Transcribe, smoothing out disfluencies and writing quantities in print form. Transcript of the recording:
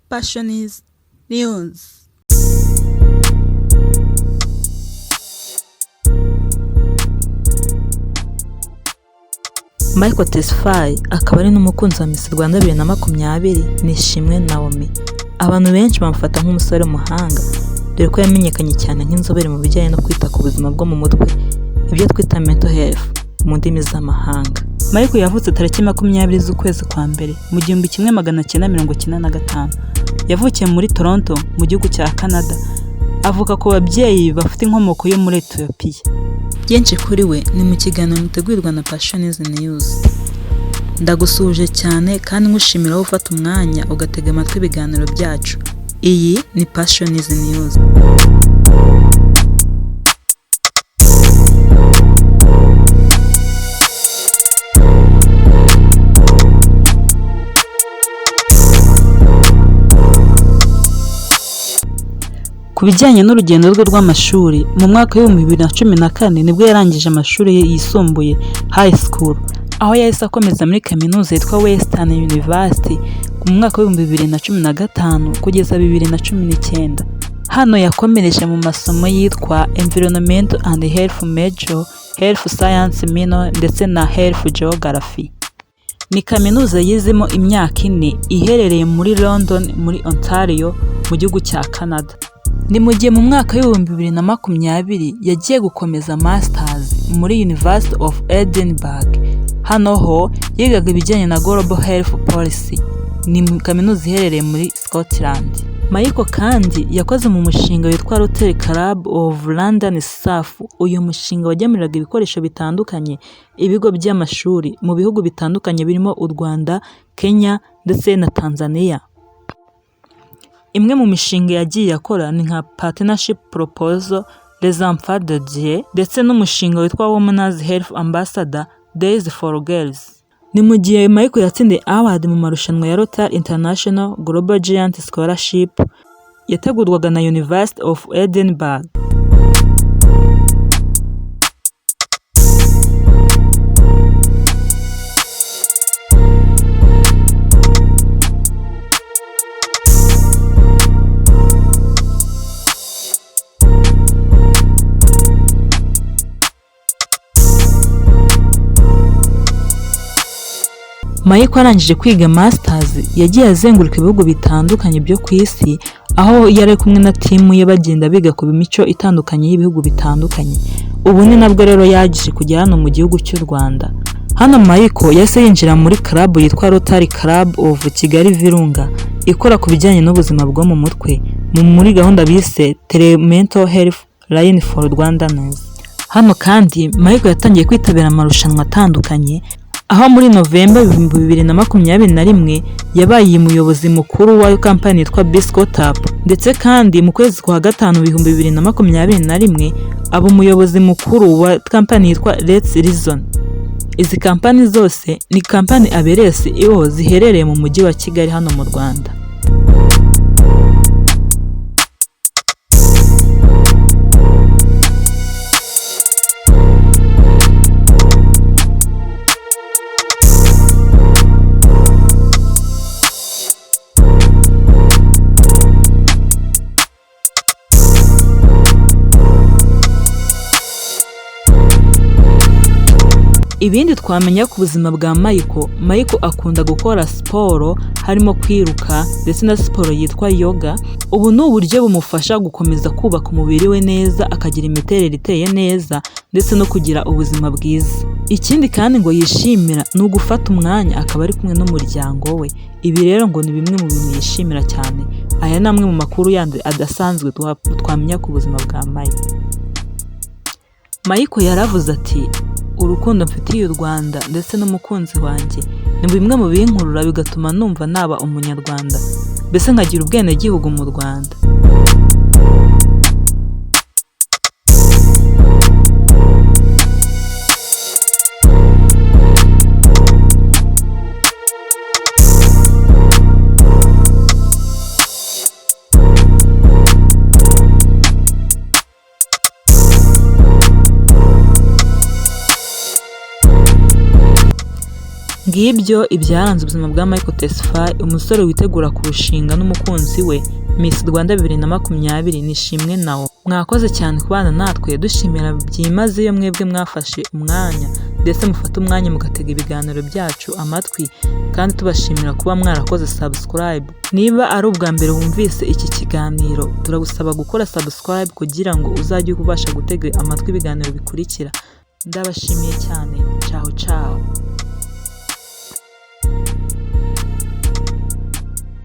Passionis News. Michael Tesfay akaba ari n'umukunzi wa Miss Rwanda 2020 Nishimwe Naomi. Abantu benshi bamufata nk'umusore muhanga dore ko yamenyekanye cyane nk'inzobere mu bijyanye no kwita ku buzima bwo mu mutwe, ibyo twita mental health mu ndimi z'amahanga. Michael yavutse tariki 20 z'ukwezi kwa mbere mu 1995. Yavukiye muri Toronto mu gihugu cya Canada. Avuka ku babyeyi bafite inkomoko yo muri Ethiopia. Byinshi kuri we ni mu kiganiro mutegurirwa na Passionis News. Ndagusuje cyane kandi ngushimira aho ufata umwanya ugatega amatwi ibiganiro byacu. Iyi ni Passionis News. Ku bijyanye n'urugendo rwe rw'amashuri mu mwaka wa 2014 nibwo yarangije amashuri yisumbuye high school, aho yahise akomeza muri kaminuza yitwa Western University mu mwaka wa 2015 kugeza 2019. Hano yakomereje mu masomo yitwa Environmental and Health Major, Health Science Minor ndetse na Health Geography. Ni kaminuza yizemo imyaka 4 iherereye muri London muri Ontario mu gihugu cya Canada. Ni mu gihe mu mwaka wa 2020 yagiye gukomeza masters muri University of Edinburgh. Hano ho yigaga ibijyanye na Global Health Policy. Ni kaminuza iherereye muri Scotland. Michael kandi yakoze mu mushinga witwa Rotary Club of London Staff. Uyu mushinga wagemuriraga ibikoresho bitandukanye ibigo by'amashuri mu bihugu bitandukanye birimo u Rwanda, Kenya ndetse na Tanzania. Imwe mu mishinga yagiye akora ni nka Partnership Proposal, Les Enfants de Dieu ndetse n'umushinga witwa Women's Health Ambassador Days for Girls. Ni mu gihe Michael yatsindiye award mu marushanwa ya Rotary International Global Giant Scholarship yategurwaga na University of Edinburgh. Michael arangije kwiga masters yagiye azenguruka ibihugu bitandukanye byo ku isi, aho yari kumwe na timu ye bagenda biga ku mico itandukanye y'ibihugu bitandukanye. Ubu ni nabwo rero yagije kujya hano mu gihugu cy'u Rwanda. Hano Michael yahise yinjira muri club yitwa Rotary Club of Kigali Virunga ikora ku bijyanye n'ubuzima bwo mu mutwe muri gahunda bise Mental Health Line for Rwandans. Hano kandi Michael yatangiye kwitabira amarushanwa atandukanye, aho muri November 2021 yabaye umuyobozi mukuru wa kampani yitwa Biscotap, ndetse kandi mu kwezi kwa gatanu 2021 aba umuyobozi mukuru wa kampani yitwa Let's Reason. Izi kampani zose ni kampani abereye CEO ziherereye mu mujyi wa Kigali hano mu Rwanda. Ibindi twamenya ku buzima bwa Michael akunda gukora siporo harimo kwiruka ndetse na siporo yitwa yoga. Ubu ni uburyo bumufasha gukomeza kubaka umubiri we neza, akagira imiterere iteye neza ndetse no kugira ubuzima bwiza. Ikindi kandi ngo yishimira ni ugufata umwanya akaba ari kumwe n'umuryango we. Ibi rero ngo ni bimwe mu bintu yishimira cyane. Aya ni amwe mu makuru yandi adasanzwe twamenya ku buzima bwa Michael yaravuze ati, urukundo mfitiye u Rwanda ndetse n'umukunzi wanjye ni bimwe mu binkurura bigatuma numva naba umunyarwanda, mbese nkagira ubwenegihugu mu Rwanda. Ngibyo ibyaranze ubuzima bwa Michael Tesfay, umusore witegura kurushinga n'umukunzi we Miss Rwanda 2020 nishimwe nawo. Mwakoze cyane kubana natwe, dushimira byimazeyo mwebwe mwafashe umwanya ndetse mufata umwanya mugatega ibiganiro byacu amatwi, kandi tubashimira kuba mwarakoze subscribe. Niba ari ubwa mbere wumvise iki kiganiro, turagusaba gukora subscribe kugira ngo uzajye ubasha gutega amatwi ibiganiro bikurikira. Ndabashimiye cyane. Ciao ciao.